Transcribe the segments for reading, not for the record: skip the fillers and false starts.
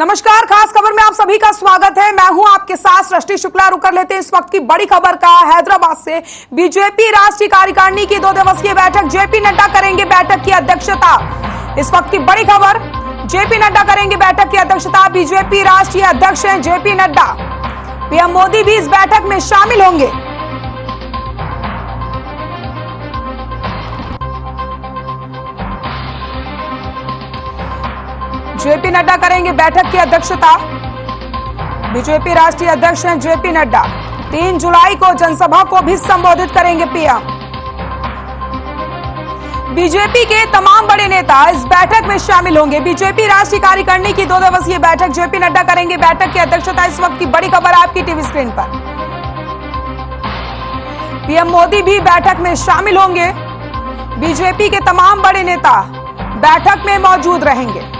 नमस्कार, खास खबर में आप सभी का स्वागत है। मैं हूं आपके साथ सृष्टि शुक्ला। रुक कर लेते हैं इस वक्त की बड़ी खबर का। हैदराबाद से बीजेपी राष्ट्रीय कार्यकारिणी की 2 दिवसीय बैठक, जेपी नड्डा करेंगे बैठक की अध्यक्षता। इस वक्त की बड़ी खबर, जेपी नड्डा करेंगे बैठक की अध्यक्षता। बीजेपी राष्ट्रीय अध्यक्ष हैं जेपी नड्डा। पीएम मोदी भी इस बैठक में शामिल होंगे। जेपी नड्डा करेंगे बैठक की अध्यक्षता। बीजेपी राष्ट्रीय अध्यक्ष हैं जेपी नड्डा। 3 जुलाई को जनसभा को भी संबोधित करेंगे पीएम। बीजेपी के तमाम बड़े नेता इस बैठक में शामिल होंगे। बीजेपी राष्ट्रीय कार्यकारिणी की 2 दिवसीय बैठक, जेपी नड्डा करेंगे बैठक की अध्यक्षता। इस वक्त की बड़ी खबर आपकी टीवी स्क्रीन पर। पीएम मोदी भी बैठक में शामिल होंगे। बीजेपी के तमाम बड़े नेता बैठक में मौजूद रहेंगे।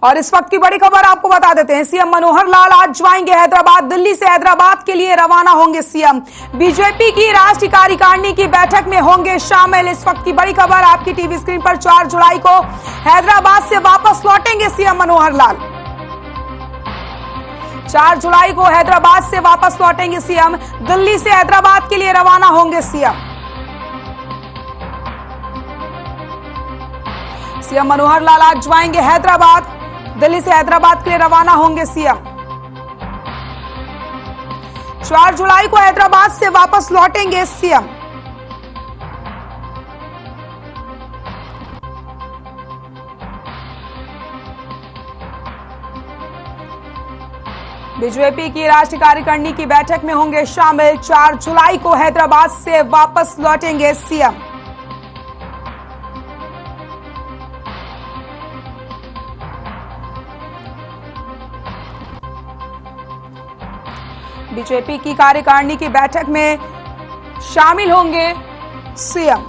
और इस वक्त की बड़ी खबर आपको बता देते हैं, सीएम मनोहर लाल आज जाएंगे हैदराबाद। दिल्ली से हैदराबाद के लिए रवाना होंगे सीएम। बीजेपी की राष्ट्रीय कार्यकारिणी की बैठक में होंगे शामिल। इस वक्त की बड़ी खबर आपकी टीवी स्क्रीन पर। 4 जुलाई को हैदराबाद से वापस लौटेंगे सीएम मनोहर लाल। 4 जुलाई को हैदराबाद से वापस लौटेंगे सीएम। दिल्ली से हैदराबाद के लिए रवाना होंगे सीएम। सीएम मनोहर लाल आज जाएंगे हैदराबाद। दिल्ली से हैदराबाद के लिए रवाना होंगे सीएम। 4 जुलाई को हैदराबाद से वापस लौटेंगे सीएम। बीजेपी की राष्ट्रीय कार्यकारिणी की बैठक में होंगे शामिल। 4 जुलाई को हैदराबाद से वापस लौटेंगे सीएम। बीजेपी की कार्यकारिणी की बैठक में शामिल होंगे सीएम।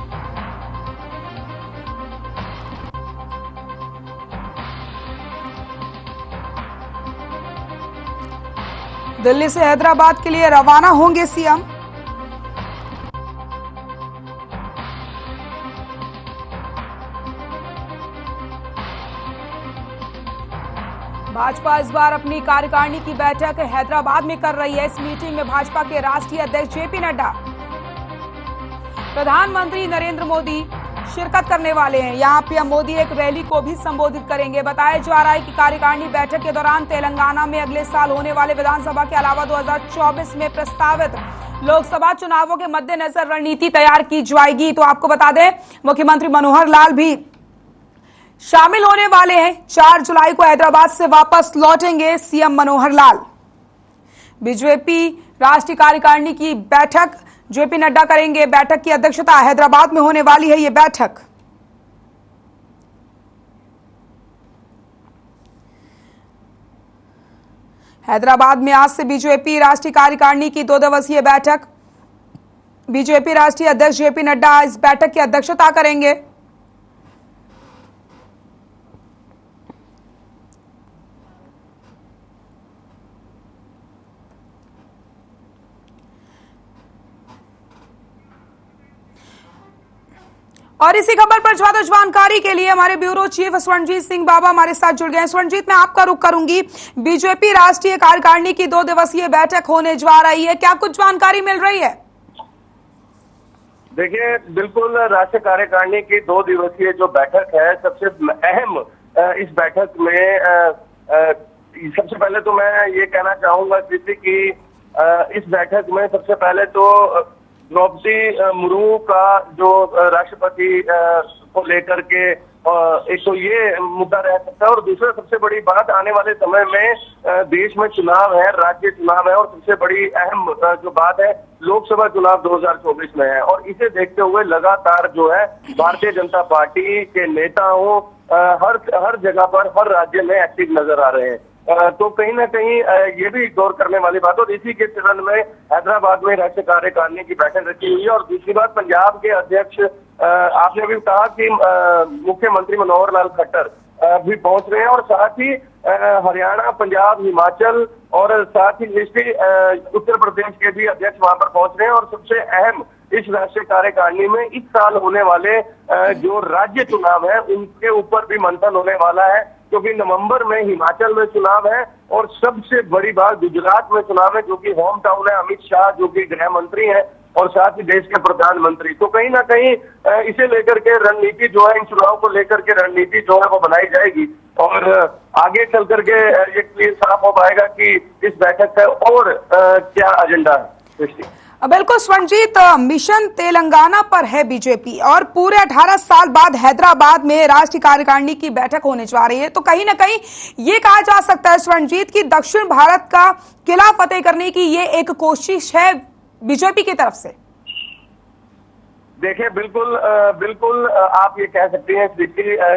दिल्ली से हैदराबाद के लिए रवाना होंगे सीएम। भाजपा इस बार अपनी कार्यकारिणी की बैठक हैदराबाद में कर रही है। इस मीटिंग में भाजपा के राष्ट्रीय अध्यक्ष जेपी नड्डा, प्रधानमंत्री नरेंद्र मोदी शिरकत करने वाले हैं। यहां पीएम मोदी एक रैली को भी संबोधित करेंगे। बताया जा रहा है कि कार्यकारिणी बैठक के दौरान तेलंगाना में अगले साल होने वाले विधानसभा के अलावा 2024 में प्रस्तावित लोकसभा चुनावों के मद्देनजर रणनीति तैयार की जाएगी। तो आपको बता दें, मुख्यमंत्री मनोहर लाल भी शामिल होने वाले हैं। 4 जुलाई को हैदराबाद से वापस लौटेंगे सीएम मनोहर लाल। बीजेपी राष्ट्रीय कार्यकारिणी की बैठक जेपी नड्डा करेंगे। बैठक की अध्यक्षता हैदराबाद में होने वाली है ये बैठक। हैदराबाद में आज से बीजेपी राष्ट्रीय कार्यकारिणी की 2 दिवसीय बैठक। बीजेपी राष्ट्रीय अध्यक्ष जेपी नड्डा इस बैठक की अध्यक्षता करेंगे। और इसी खबर पर ज्यादा जानकारी के लिए हमारे ब्यूरो चीफ स्वर्णजीत सिंह बाबा हमारे साथ जुड़ गए हैं। स्वर्णजीत, मैं आपका रुख करूंगी। बीजेपी राष्ट्रीय कार्यकारिणी की 2 दिवसीय बैठक होने जा रही है, क्या कुछ जानकारी मिल रही है? देखिए, बिल्कुल राष्ट्रीय कार्यकारिणी की 2 दिवसीय जो बैठक है, सबसे अहम इस बैठक में सबसे पहले तो मैं ये कहना चाहूंगा कि इस बैठक में सबसे पहले तो द्रौपदी मुर्मू का जो राष्ट्रपति को लेकर के एक तो ये मुद्दा रह सकता है, और दूसरा सबसे बड़ी बात आने वाले समय में देश में चुनाव है, राज्य चुनाव है, और सबसे बड़ी अहम जो बात है लोकसभा चुनाव 2024 में है। और इसे देखते हुए लगातार जो है भारतीय जनता पार्टी के नेताओं हर जगह पर, हर राज्य में एक्टिव नजर आ रहे हैं। तो कहीं ना कहीं ये भी गौर करने वाली बात। और इसी के चरण में हैदराबाद में राष्ट्रीय कार्यकारिणी की बैठक रखी हुई है। और दूसरी बात, पंजाब के अध्यक्ष आपने भी कहा कि मुख्यमंत्री मनोहर लाल खट्टर भी पहुंच रहे हैं, और साथ ही हरियाणा, पंजाब, हिमाचल और साथ ही उत्तर प्रदेश के भी अध्यक्ष वहां पर पहुंच रहे हैं। और सबसे अहम इस राष्ट्रीय कार्यकारिणी में इस साल होने वाले जो राज्य चुनाव है उनके ऊपर भी मंथन होने वाला है, क्योंकि नवंबर में हिमाचल में चुनाव है और सबसे बड़ी बात गुजरात में चुनाव है, जो कि होम टाउन है अमित शाह जो कि गृह मंत्री हैं और साथ ही देश के प्रधानमंत्री। तो कहीं ना कहीं इसे लेकर के रणनीति जो है, इन चुनाव को लेकर के रणनीति जो है वो बनाई जाएगी और आगे चल करके ये क्लियर साफ हो पाएगा कि इस बैठक का और क्या एजेंडा है। बिल्कुल स्वर्णजीत, मिशन तेलंगाना पर है बीजेपी और पूरे 18 साल बाद हैदराबाद में राष्ट्रीय कार्यकारिणी की बैठक होने जा रही है, तो कहीं ना कहीं ये कहा जा सकता है स्वर्णजीत की दक्षिण भारत का किला फतेह करने की ये एक कोशिश है बीजेपी की तरफ से। देखिए बिल्कुल आप ये कह सकते हैं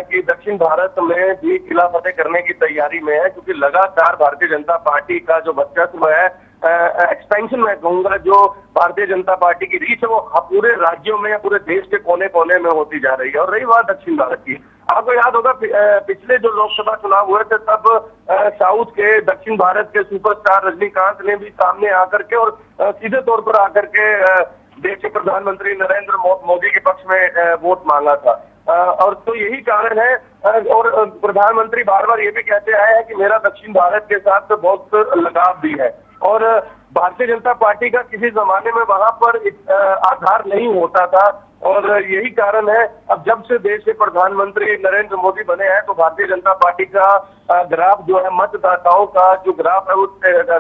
कि दक्षिण भारत में भी किला फतेह करने की तैयारी में है, क्योंकि लगातार भारतीय जनता पार्टी का जो वर्चस्व है, एक्सपेंशन मैं कहूंगा, जो भारतीय जनता पार्टी की रीच है वो पूरे राज्यों में, पूरे देश के कोने कोने में होती जा रही है। और रही बात दक्षिण भारत की, आपको याद होगा पिछले जो लोकसभा चुनाव हुए थे तब साउथ के दक्षिण भारत के सुपरस्टार रजनीकांत ने भी सामने आकर के और सीधे तौर पर आकर के देश के प्रधानमंत्री नरेंद्र मोदी के पक्ष में वोट मांगा था। और तो यही कारण है, और प्रधानमंत्री बार बार ये भी कहते आए हैं कि मेरा दक्षिण भारत के साथ बहुत लगाव भी है, और भारतीय जनता पार्टी का किसी जमाने में वहां पर आधार नहीं होता था, और यही कारण है अब जब से देश के प्रधानमंत्री नरेंद्र मोदी बने हैं तो भारतीय जनता पार्टी का ग्राफ जो है, मतदाताओं का जो ग्राफ है वो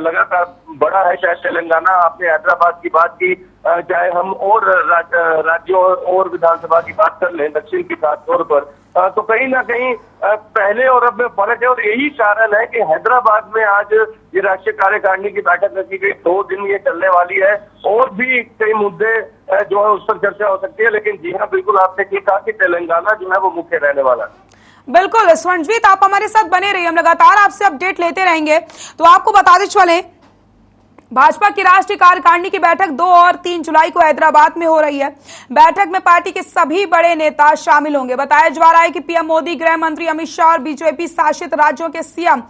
लगातार बढ़ा है। चाहे तेलंगाना, आपने हैदराबाद की बात की, चाहे हम और राज्यों और विधानसभा की बात कर लें दक्षिण की खास तौर पर, तो कहीं ना कहीं पहले और अब में फर्क है। और यही कारण है कि हैदराबाद में आज ये राष्ट्रीय कार्यकारिणी की बैठक रखी गई, 2 दिन ये चलने वाली है, और भी कई मुद्दे जो है उस पर चर्चा हो सकती है, लेकिन जी हाँ बिल्कुल आपने ठीक कहा कि तेलंगाना जो है वो मुख्य रहने वाला है। बिल्कुल स्वर्णजीत, आप हमारे साथ बने रहिए, हम लगातार आपसे अपडेट लेते रहेंगे। तो आपको बताते चले, भाजपा की राष्ट्रीय कार्यकारिणी की बैठक 2 और 3 जुलाई को हैदराबाद में हो रही है। बैठक में पार्टी के सभी बड़े नेता शामिल होंगे। बताया जा रहा है कि पीएम मोदी, गृह मंत्री अमित शाह और बीजेपी शासित राज्यों के सीएम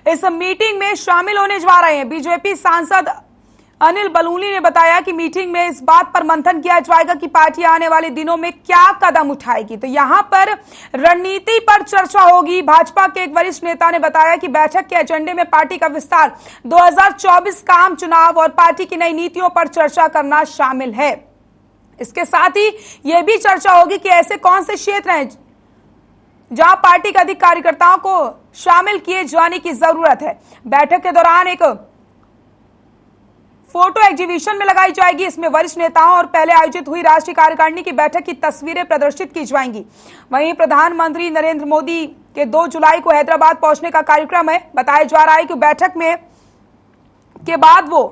इस मीटिंग में शामिल होने जा रहे हैं। बीजेपी सांसद अनिल बलूनी ने बताया कि मीटिंग में इस बात पर मंथन किया जाएगा कि पार्टी आने वाले दिनों में क्या कदम उठाएगी। तो यहां पर रणनीति पर चर्चा होगी। भाजपा के एक वरिष्ठ नेता ने बताया कि बैठक के एजेंडे में पार्टी का विस्तार, 2024 का आम चुनाव और पार्टी की नई नीतियों पर चर्चा करना शामिल है। इसके साथ ही यह भी चर्चा होगी कि ऐसे कौन से क्षेत्र हैं जहां पार्टी के अधिक कार्यकर्ताओं को शामिल किए जाने की जरूरत है। बैठक के दौरान एक फोटो एग्जीबिशन में लगाई जाएगी। इसमें वरिष्ठ नेताओं और पहले आयोजित हुई राष्ट्रीय कार्यकारिणी की बैठक की तस्वीरें प्रदर्शित की जाएंगी। वहीं प्रधानमंत्री नरेंद्र मोदी के 2 जुलाई को हैदराबाद पहुंचने का कार्यक्रम है। बताया जा रहा है कि बैठक में के बाद वो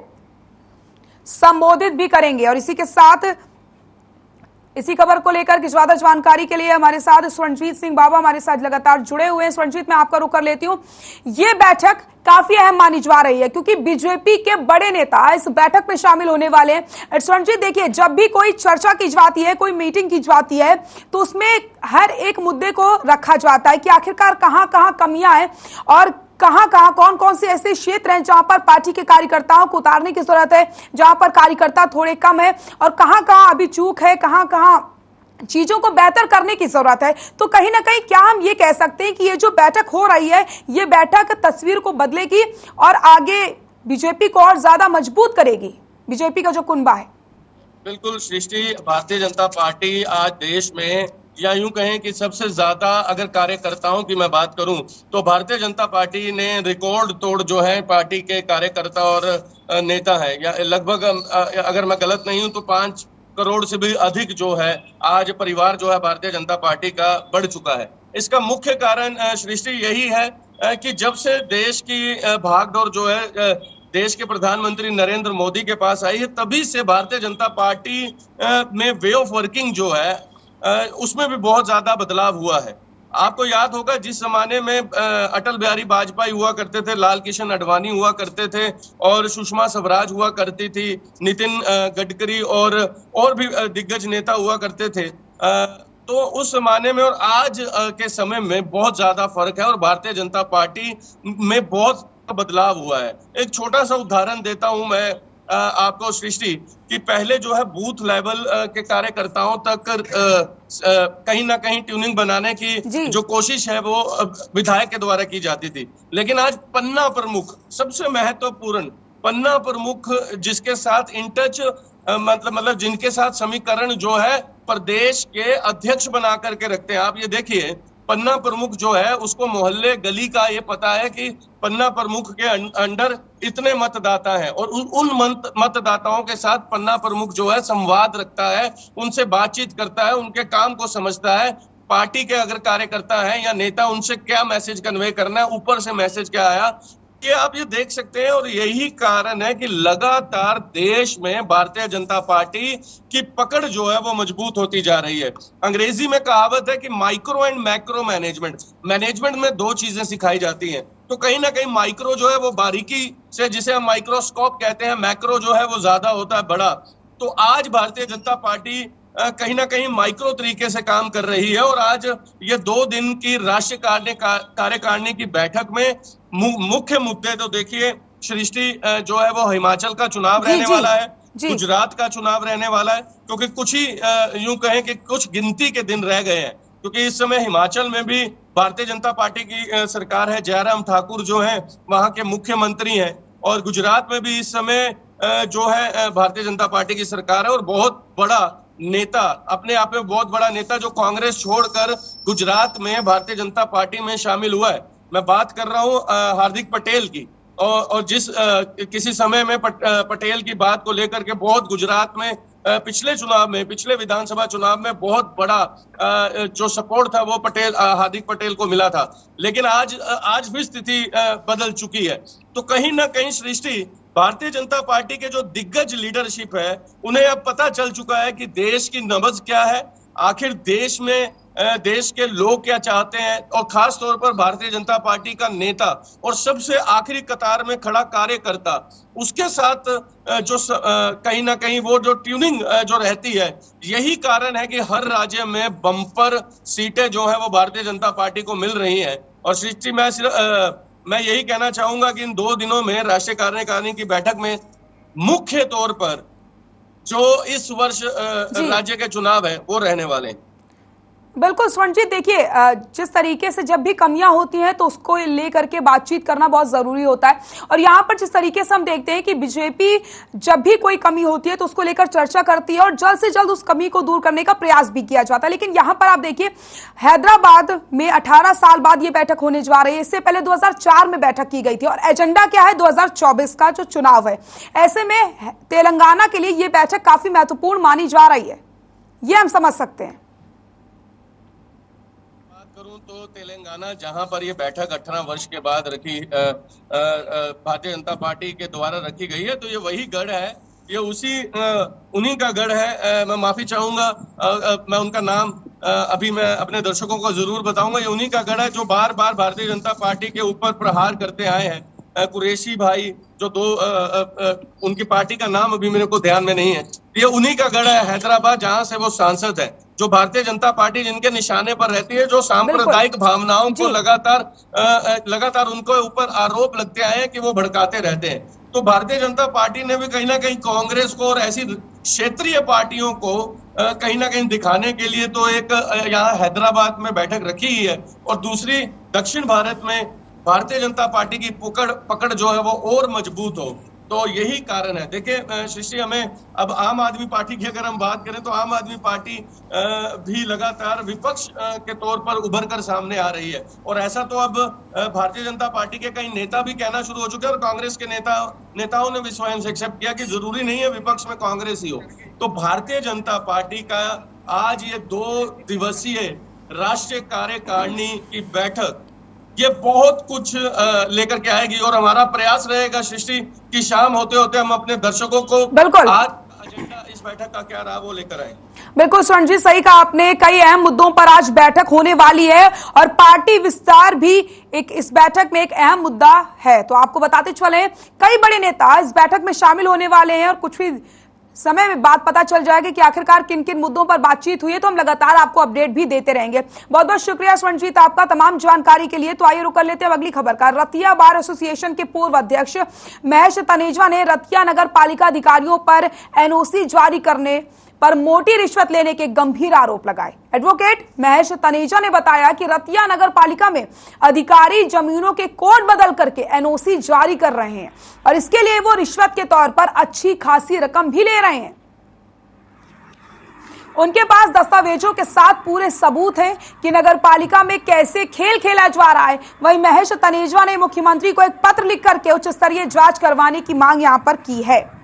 संबोधित भी करेंगे। और इसी के साथ इसी खबर को लेकर की ज्यादा जानकारी के लिए हमारे साथ स्वर्णजीत सिंह बाबा हमारे साथ लगातार जुड़े हुए हैं। स्वर्णजीत, मैं आपका रुख कर लेती हूं। ये बैठक काफी अहम मानी जा रही है क्योंकि बीजेपी के बड़े नेता इस बैठक में शामिल होने वाले हैं। स्वर्णजीत, देखिए, जब भी कोई चर्चा की जाती है, कोई मीटिंग की जाती है, तो उसमें हर एक मुद्दे को रखा जाता है कि आखिरकार कहां कहां कमियां हैं और कहां कहां कौन कौन से ऐसे क्षेत्र हैं जहां पर पार्टी के कार्यकर्ताओं को उतारने की जरूरत है, जहां पर कार्यकर्ता थोड़े कम है, और कहां कहां अभी चूक है, कहां कहां चीजों को बेहतर करने की जरूरत है। तो कहीं ना कहीं क्या हम ये कह सकते हैं कि ये जो बैठक हो रही है, ये बैठक तस्वीर को बदलेगी और आगे बीजेपी को और ज्यादा मजबूत करेगी, बीजेपी का जो कुनबा है? बिल्कुल सृष्टि, भारतीय जनता पार्टी आज देश में, या यूं कहें कि सबसे ज्यादा अगर कार्यकर्ताओं की मैं बात करूं तो भारतीय जनता पार्टी ने रिकॉर्ड तोड़ जो है पार्टी के कार्यकर्ता और नेता है, या लगभग अगर मैं गलत नहीं हूं तो 5 करोड़ से भी अधिक जो है आज परिवार जो है भारतीय जनता पार्टी का बढ़ चुका है। इसका मुख्य कारण सृष्टि यही है कि जब से देश की भागदौड़ जो है देश के प्रधानमंत्री नरेंद्र मोदी के पास आई है, तभी से भारतीय जनता पार्टी में वे ऑफ वर्किंग जो है उसमें भी बहुत ज्यादा बदलाव हुआ है। आपको याद होगा जिस जमाने में अटल बिहारी वाजपेयी हुआ करते थे, लाल कृष्ण आडवाणी हुआ करते थे और सुषमा स्वराज हुआ करती थी, नितिन गडकरी और भी दिग्गज नेता हुआ करते थे, तो उस जमाने में और आज के समय में बहुत ज्यादा फर्क है और भारतीय जनता पार्टी में बहुत बदलाव हुआ है। एक छोटा सा उदाहरण देता हूं मैं, आपको सृष्टि कि पहले जो है बूथ लेवल के कार्यकर्ताओं तक कहीं ना कहीं ट्यूनिंग बनाने की जो कोशिश है वो विधायक के द्वारा की जाती थी, लेकिन आज पन्ना प्रमुख, सबसे महत्वपूर्ण पन्ना प्रमुख जिसके साथ इन टच मतलब जिनके साथ समीकरण जो है प्रदेश के अध्यक्ष बना करके रखते हैं। आप ये देखिए, पन्ना प्रमुख जो है उसको मोहल्ले गली का ये पता है कि पन्ना प्रमुख के अंडर इतने मतदाता हैं, और उन मतदाताओं के साथ पन्ना प्रमुख जो है संवाद रखता है, उनसे बातचीत करता है, उनके काम को समझता है। पार्टी के अगर कार्यकर्ता है या नेता, उनसे क्या मैसेज कन्वे करना है, ऊपर से मैसेज क्या आया, ये आप ये देख सकते हैं। और यही कारण है कि लगातार देश में भारतीय जनता पार्टी की पकड़ जो है वो मजबूत होती जा रही है। अंग्रेजी में कहावत है कि माइक्रो एंड मैक्रो मैनेजमेंट में दो चीजें सिखाई जाती हैं। तो कहीं ना कहीं माइक्रो जो है वो बारीकी से, जिसे हम माइक्रोस्कोप कहते हैं, मैक्रो जो है वो ज्यादा होता है, बड़ा। तो आज भारतीय जनता पार्टी कहीं ना कहीं माइक्रो तरीके से काम कर रही है। और आज ये 2 दिन की राष्ट्रीय कार्यकारिणी की बैठक में मुख्य मुद्दे तो देखिए सृष्टि, जो है वो हिमाचल का चुनाव रहने वाला है, गुजरात का चुनाव रहने वाला है, क्योंकि कुछ ही यूं कहें कि कुछ गिनती के दिन रह गए हैं, क्योंकि इस समय हिमाचल में भी भारतीय जनता पार्टी की सरकार है, जयराम ठाकुर जो है वहां के मुख्यमंत्री हैं, और गुजरात में भी इस समय जो है भारतीय जनता पार्टी की सरकार है। और बहुत बड़ा नेता, अपने आप में बहुत बड़ा नेता जो कांग्रेस छोड़कर गुजरात में भारतीय जनता पार्टी में शामिल हुआ है, मैं बात कर रहा हूं हार्दिक पटेल की। और जिस किसी समय में पटेल की बात को लेकर के बहुत गुजरात में पिछले चुनाव में, पिछले विधानसभा चुनाव में बहुत बड़ा जो सपोर्ट था वो हार्दिक पटेल को मिला था, लेकिन आज भी स्थिति बदल चुकी है। तो कहीं ना कहीं सृष्टि, भारतीय जनता पार्टी के जो दिग्गज लीडरशिप है, उन्हें अब पता चल चुका है कि देश की नब्ज क्या है, आखिर देश में देश के लोग क्या चाहते हैं, और खास तौर पर भारतीय जनता पार्टी का नेता और सबसे आखिरी कतार में खड़ा कार्यकर्ता, उसके साथ जो कहीं ना कहीं वो जो ट्यूनिंग जो रहती है, यही कारण है कि हर राज्य में बम्पर सीटें जो है वो भारतीय जनता पार्टी को मिल रही हैं। और सृष्टि, मैं यही कहना चाहूंगा कि इन 2 दिनों में राष्ट्रीय कार्यकारिणी की बैठक में मुख्य तौर पर जो इस वर्ष राज्य के चुनाव है वो रहने वाले हैं। बिल्कुल स्वर्ण जी, देखिए जिस तरीके से जब भी कमियां होती हैं तो उसको लेकर के बातचीत करना बहुत जरूरी होता है, और यहाँ पर जिस तरीके से हम देखते हैं कि बीजेपी जब भी कोई कमी होती है तो उसको लेकर चर्चा करती है और जल्द से जल्द उस कमी को दूर करने का प्रयास भी किया जाता है। लेकिन यहाँ पर आप देखिए, हैदराबाद में 18 साल बाद ये बैठक होने जा रही है। इससे पहले 2004 में बैठक की गई थी, और एजेंडा क्या है, 2024 का जो चुनाव है। ऐसे में तेलंगाना के लिए ये बैठक काफी महत्वपूर्ण मानी जा रही है, ये हम समझ सकते हैं। तो तेलंगाना, जहां पर ये बैठक 18 वर्ष के बाद भारतीय जनता पार्टी के द्वारा रखी गई है, तो ये वही गढ़ है, ये उन्हीं का गढ़ है। मैं माफी चाहूंगा, मैं उनका नाम अभी मैं अपने दर्शकों को जरूर बताऊंगा। ये उन्हीं का गढ़ है जो बार बार भारतीय जनता पार्टी के ऊपर प्रहार करते आए हैं। कुरैशी भाई, जो उनकी पार्टी का नाम अभी मेरे को ध्यान में नहीं है, ये उन्हीं का गढ़ है हैदराबाद, जहां से वो सांसद है। जो भारतीय जनता पार्टी जिनके निशाने पर रहती है, जो सांप्रदायिक भावनाओं को लगातार उनके ऊपर आरोप लगते आए हैं कि वो भड़काते रहते हैं। तो भारतीय जनता पार्टी ने भी कहीं ना कहीं कांग्रेस को और ऐसी क्षेत्रीय पार्टियों को कहीं ना कहीं दिखाने के लिए तो एक यहाँ हैदराबाद में बैठक रखी ही है, और दूसरी दक्षिण भारत में भारतीय जनता पार्टी की पकड़ जो है वो और मजबूत हो। तो यही कारण है। देखिए सृष्टि, हमें अब आम आदमी पार्टी की अगर हम बात करें तो आम आदमी पार्टी भी लगातार विपक्ष के तौर पर उभर कर सामने आ रही है, और ऐसा तो अब भारतीय जनता पार्टी के कई नेता भी कहना शुरू हो चुके हैं, और कांग्रेस के नेताओं ने भी स्वयं से एक्सेप्ट किया कि जरूरी नहीं है विपक्ष में कांग्रेस ही हो। तो भारतीय जनता पार्टी का आज ये 2 दिवसीय राष्ट्रीय कार्यकारिणी की बैठक ये बहुत कुछ लेकर के आएगी, और हमारा प्रयास रहेगा सृष्टि की शाम होते होते हम अपने दर्शकों को आज एजेंडा इस बैठक का क्या रहा वो लेकर आएंगे। बिल्कुल स्वर्ण जी, सही कहा आपने, कई अहम मुद्दों पर आज बैठक होने वाली है, और पार्टी विस्तार भी इस बैठक में एक अहम मुद्दा है। तो आपको बताते चले, कई बड़े नेता इस बैठक में शामिल होने वाले हैं, और कुछ भी समय में बात पता चल जाएगी कि आखिरकार किन किन मुद्दों पर बातचीत हुई है। तो हम लगातार आपको अपडेट भी देते रहेंगे। बहुत बहुत शुक्रिया स्वर्णजीत आपका तमाम जानकारी के लिए। तो आइए रुक कर लेते हैं अगली खबर का। रतिया बार एसोसिएशन के पूर्व अध्यक्ष महेश तनेजा ने रतिया नगर पालिका अधिकारियों पर एनओसी जारी करने पर मोटी रिश्वत लेने के गंभीर आरोप लगाए। एडवोकेट महेश तनेजा ने बताया कि रतिया नगर पालिका में अधिकारी जमीनों के कोड बदल करके एनओसी जारी कर रहे हैं और इसके लिए वो रिश्वत के तौर पर अच्छी खासी रकम भी ले रहे हैं। उनके पास दस्तावेजों के साथ पूरे सबूत हैं कि नगर पालिका में कैसे खेल खेला जा रहा है। वहीं महेश तनेजा ने मुख्यमंत्री को एक पत्र लिख करके उच्च स्तरीय जांच करवाने की मांग यहां पर की है।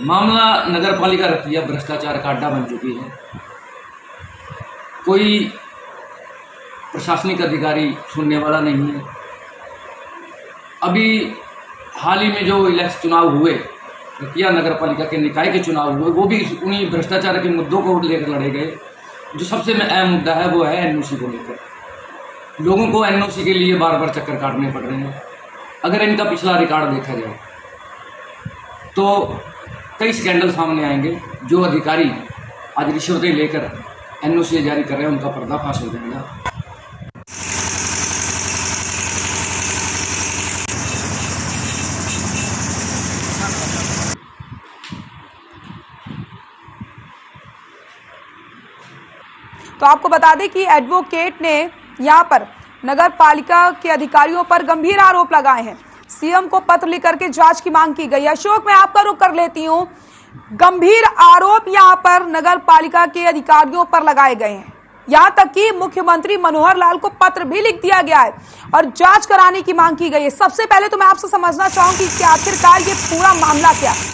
मामला नगर पालिका रतिया भ्रष्टाचार का अड्डा बन चुकी है। कोई प्रशासनिक अधिकारी सुनने वाला नहीं है। अभी हाल ही में जो इलेक्शन चुनाव हुए, रतिया नगर पालिका के निकाय के चुनाव हुए, वो भी उन्हीं भ्रष्टाचार के मुद्दों को लेकर लड़े गए। जो सबसे अहम मुद्दा है वो है एनओसी को लेकर। लोगों को एनओसी के लिए बार बार चक्कर काटने पड़ रहे हैं। अगर इनका पिछला रिकॉर्ड देखा जाए तो कई स्कैंडल सामने आएंगे। जो अधिकारी आज रिश्वतें लेकर एनओसी जारी कर रहे हैं उनका पर्दाफाश हो जाएगा। तो आपको बता दें कि एडवोकेट ने यहां पर नगर पालिका के अधिकारियों पर गंभीर आरोप लगाए हैं। सीएम को पत्र लिख करके जांच की मांग की गई। अशोक, मैं आपका रुख कर लेती हूं। गंभीर आरोप यहां पर नगर पालिका के अधिकारियों पर लगाए गए हैं। यहां तक कि मुख्यमंत्री मनोहर लाल को पत्र भी लिख दिया गया है और जांच कराने की मांग की गई है। सबसे पहले तो मैं आपसे समझना चाहूंगी कि आखिरकार ये पूरा मामला क्या है।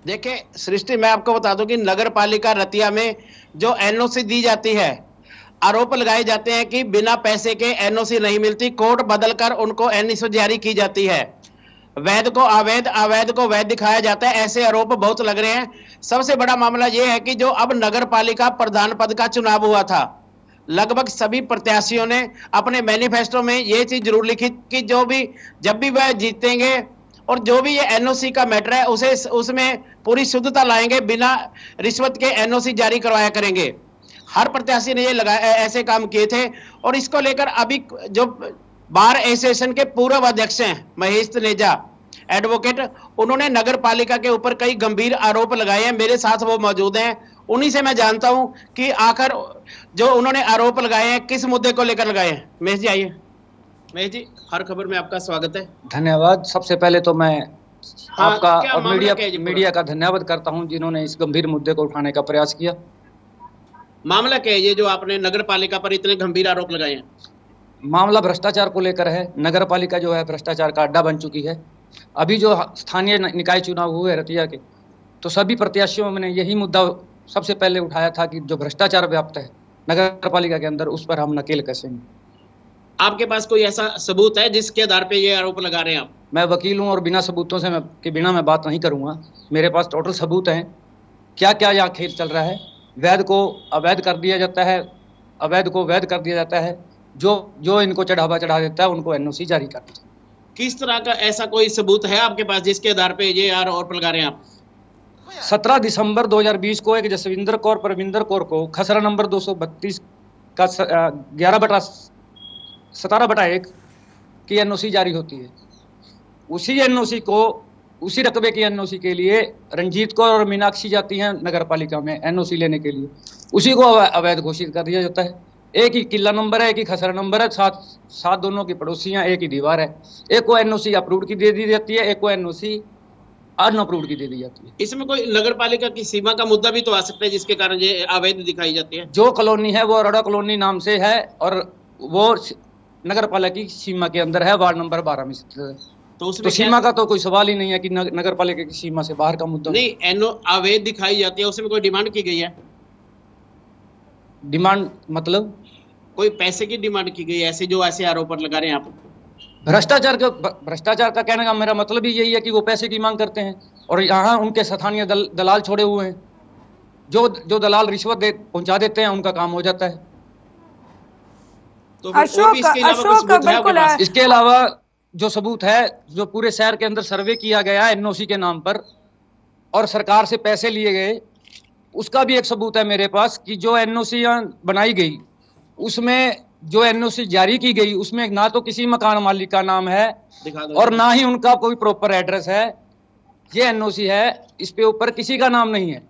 देखिए सृष्टि, मैं आपको बता दूं कि नगर पालिका रतिया में जो एनओसी दी जाती है, आरोप लगाए जाते हैं कि बिना पैसे के एनओसी नहीं मिलती, कोड बदलकर उनको एनओसी जारी की जाती है। वैध को अवैध, अवैध को वैध दिखाया जाता है। ऐसे आरोप बहुत लग रहे हैं। सबसे बड़ा मामला यह है कि जो अब नगर पालिका प्रधान पद का चुनाव हुआ था, लगभग सभी प्रत्याशियों ने अपने मैनिफेस्टो में यह चीज जरूर लिखी कि जब भी वह जीतेंगे और जो भी ये एनओसी का मैटर है उसमें पूरी शुद्धता लाएंगे, बिना रिश्वत के एनओसी जारी करवाया करेंगे। हर प्रत्याशी ने ये ऐसे काम किए थे और इसको लेकर अभी जो बार एसोसिएशन के पूर्व अध्यक्ष हैं महेश तनेजा एडवोकेट, उन्होंने नगर पालिका के ऊपर कई गंभीर आरोप लगाए हैं। मेरे साथ वो मौजूद हैं, उन्हीं से मैं जानता हूं कि आखिर जो उन्होंने आरोप लगाए हैं किस मुद्दे को लेकर लगाए हैं। महेश जी आइए। महेश जी, हर खबर में आपका स्वागत है। धन्यवाद। सबसे पहले तो मैं आपका और मामला मीडिया का धन्यवाद करता हूं जिन्होंने इस गंभीर मुद्दे को उठाने का प्रयास किया। मामला क्या है ये जो आपने नगर पालिका पर इतने गंभीर आरोप लगाए हैं? मामला भ्रष्टाचार को लेकर है। नगर पालिका जो है भ्रष्टाचार का अड्डा बन चुकी है। अभी जो स्थानीय निकाय चुनाव हुए रतिया के, तो सभी प्रत्याशियों ने यही मुद्दा सबसे पहले उठाया था कि जो भ्रष्टाचार व्याप्त है नगर पालिका के अंदर, उस पर हम नकेल कसेंगे। आपके पास कोई ऐसा सबूत है जिसके आधार पे ये आरोप लगा रहे हैं आप? मैं वकील हूं और बिना सबूतों से बिना मैं बात नहीं करूंगा। मेरे पास टोटल सबूत हैं। क्या क्या यहाँ खेल चल रहा है। वैध को अवैध कर दिया जाता है, अवैध को वैध कर दिया जाता है। जो इनको चढ़ा देता है उनको एनओसी जारी कर देता है। किस तरह का ऐसा कोई सबूत है आपके पास जिसके आधार पे ये आरोप लगा रहे हैं आप? 17 दिसंबर 2020 को एक जसविंदर कौर परविंदर कौर को खसरा नंबर 232 का 11/17/1 की एनओसी जारी होती है। उसी एनओसी को, उसी रकबे की एनओसी के लिए रंजीत कौर और मीनाक्षी जाती हैं नगर पालिका में एनओसी लेने के लिए। उसी को अवैध घोषित कर दिया जाता है। एक ही किला नंबर है, एक ही खसरा नंबर है, साथ दोनों की पड़ोसियां, एक ही दीवार है। एक को एनओसी अप्रूव्ड की दे दी जाती है, एक को एनओसी अनअप्रूव्ड की दे दी जाती है। इसमें कोई नगर पालिका की सीमा का मुद्दा भी तो आ सकता है जिसके कारण ये अवैध दिखाई जाती है। जो कॉलोनी है वो अरोड़ा कॉलोनी नाम से है और वो नगर पालिका की सीमा के अंदर है, वार्ड नंबर 12 में स्थित है। तो उसमें सीमा का तो कोई सवाल ही नहीं है कि नगर पालिका की सीमा से बाहर का मुद्दा नहीं। अवैध दिखाई जाती है, उसमें कोई डिमांड की गई है? डिमांड मतलब कोई पैसे की डिमांड की गई ऐसे जो ऐसे आरोप लगा रहे हैं आप? भ्रष्टाचार का कहने का मेरा मतलब ही यही है कि वो पैसे की मांग करते हैं और यहाँ उनके स्थानीय दलाल छोड़े हुए हैं। जो दलाल रिश्वत पहुंचा देते हैं उनका काम हो जाता है। तो फिर और भी इसके अलावा कुछ सबूत है आपके पास? इसके अलावा जो सबूत है, जो पूरे शहर के अंदर सर्वे किया गया एनओसी के नाम पर और सरकार से पैसे लिए गए, उसका भी एक सबूत है मेरे पास कि जो एनओसी बनाई गई उसमें जो एनओसी जारी की गई उसमें ना तो किसी मकान मालिक का नाम है और ना ही उनका कोई प्रॉपर एड्रेस है। ये एनओसी है, इस पे ऊपर किसी का नाम नहीं है,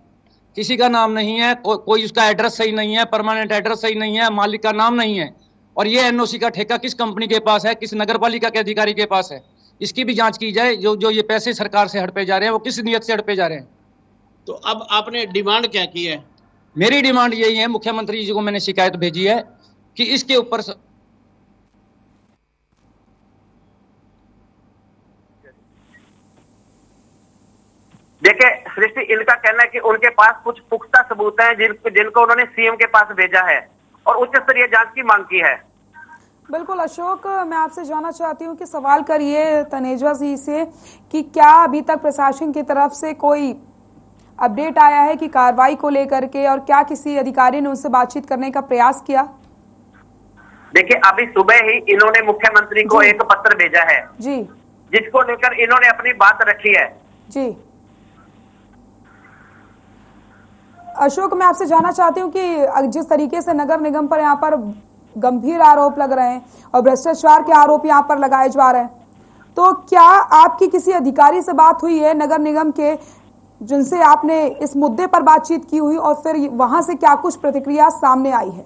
किसी का नाम नहीं है, कोई उसका एड्रेस सही नहीं है, परमानेंट एड्रेस सही नहीं है, मालिक का नाम नहीं है। और ये एनओसी का ठेका किस कंपनी के पास है, किस नगर पालिका के अधिकारी के पास है, इसकी भी जांच की जाए। जो ये पैसे सरकार से हड़पे जा रहे हैं वो किस नियत से हड़पे जा रहे हैं। तो अब आपने डिमांड क्या की है? मेरी डिमांड यही है, मुख्यमंत्री जी को मैंने शिकायत भेजी है कि इसके ऊपर देखिए सृष्टि, इनका कहना है कि उनके पास कुछ पुख्ता सबूत हैं जिनको उन्होंने सीएम के पास भेजा है और उच्च स्तरीय जांच की मांग की है। बिल्कुल अशोक, मैं आपसे जानना चाहती हूँ कि सवाल करिए तनेजा जी से कि क्या अभी तक प्रशासन की तरफ से कोई अपडेट आया है कि कार्रवाई को लेकर के, और क्या किसी अधिकारी ने उनसे बातचीत करने का प्रयास किया? देखिए अभी सुबह ही इन्होंने मुख्यमंत्री को एक पत्र भेजा है जी, जिसको लेकर इन्होंने अपनी बात रखी है। जी अशोक, मैं आपसे जानना चाहती हूँ कि जिस तरीके से नगर निगम पर यहाँ पर गंभीर आरोप लग रहे हैं और भ्रष्टाचार के आरोप यहाँ पर लगाए जा रहे हैं, तो क्या आपकी किसी अधिकारी से बात हुई है नगर निगम के जिनसे आपने इस मुद्दे पर बातचीत की हुई, और फिर वहां से क्या कुछ प्रतिक्रिया सामने आई है?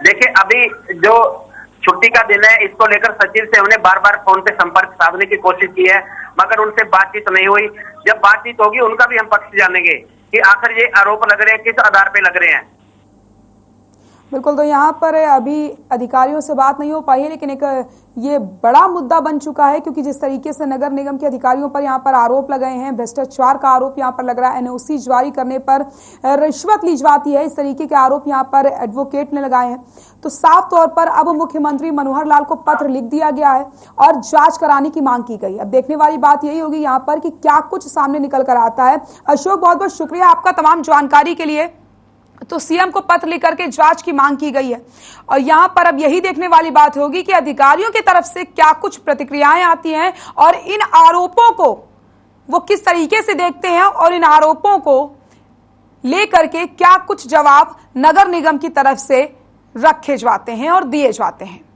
देखिए अभी जो छुट्टी का दिन है इसको लेकर सचिव से उन्हें बार बार फोन पे संपर्क साधने की कोशिश की है, मगर उनसे बातचीत नहीं हुई। जब बातचीत होगी उनका भी हम पक्ष जानेंगे कि आखिर ये आरोप लग रहे हैं किस आधार पे लग रहे हैं। बिल्कुल, तो यहाँ पर अभी अधिकारियों से बात नहीं हो पाई है, लेकिन एक ये बड़ा मुद्दा बन चुका है क्योंकि जिस तरीके से नगर निगम के अधिकारियों पर यहाँ पर आरोप लगाए हैं, भ्रष्टाचार का आरोप यहाँ पर लग रहा है, एनओसी जारी करने पर रिश्वत ली जाती है, इस तरीके के आरोप यहाँ पर एडवोकेट ने लगाए हैं। तो साफ तौर पर अब मुख्यमंत्री मनोहर लाल को पत्र लिख दिया गया है और जांच कराने की मांग की गई। अब देखने वाली बात यही होगी यहाँ पर कि क्या कुछ सामने निकल कर आता है। अशोक, बहुत बहुत शुक्रिया आपका तमाम जानकारी के लिए। तो सीएम को पत्र लिख करके जांच की मांग की गई है और यहां पर अब यही देखने वाली बात होगी कि अधिकारियों की तरफ से क्या कुछ प्रतिक्रियाएं आती हैं और इन आरोपों को वो किस तरीके से देखते हैं और इन आरोपों को लेकर के क्या कुछ जवाब नगर निगम की तरफ से रखे जाते हैं और दिए जाते हैं।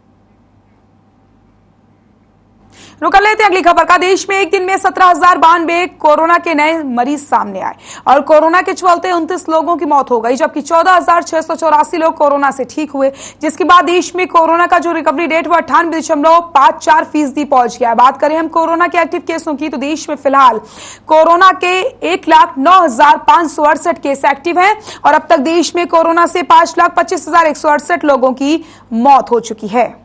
रुक लेते हैं अगली खबर का। देश में एक दिन में 17,092 कोरोना के नए मरीज सामने आए और कोरोना के चलते 29 लोगों की मौत हो गई, जबकि 14,684 लोग कोरोना से ठीक हुए, जिसके बाद देश में कोरोना का जो रिकवरी रेट वो 98.54% पहुंच गया। बात करें हम कोरोना के एक्टिव केसों की, तो देश में फिलहाल कोरोना के 1,09,568 केस एक्टिव हैं और अब तक देश में कोरोना से 5,25,168 लोगों की मौत हो चुकी है।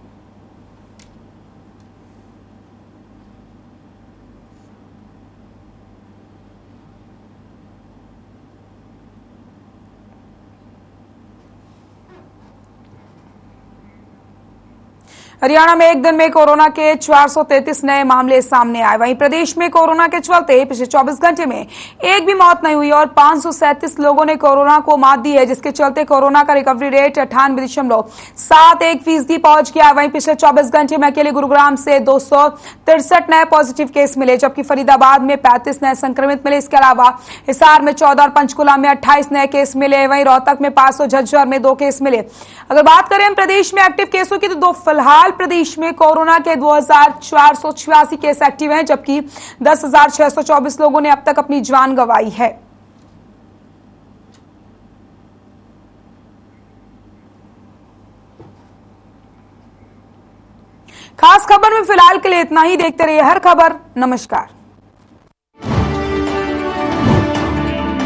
हरियाणा में एक दिन में कोरोना के 433 नए मामले सामने आए। वहीं प्रदेश में कोरोना के चलते पिछले 24 घंटे में एक भी मौत नहीं हुई और 537 लोगों ने कोरोना को मात दी है, जिसके चलते कोरोना का रिकवरी रेट 98.71% पहुंच गया। वहीं पिछले 24 घंटे में अकेले गुरुग्राम से 263 नए पॉजिटिव केस मिले, जबकि फरीदाबाद में 35 नए संक्रमित मिले। इसके अलावा हिसार में 14 और पंचकुला में 28 नए केस मिले। वहीं रोहतक में 500, झज्जर में 2 केस मिले। अगर बात करें प्रदेश में एक्टिव केसों की, तो फिलहाल प्रदेश में कोरोना के 2,486 केस एक्टिव हैं, जबकि 10,624 लोगों ने अब तक अपनी जान गंवाई है। खास खबर में फिलहाल के लिए इतना ही। देखते रहिए हर खबर। नमस्कार।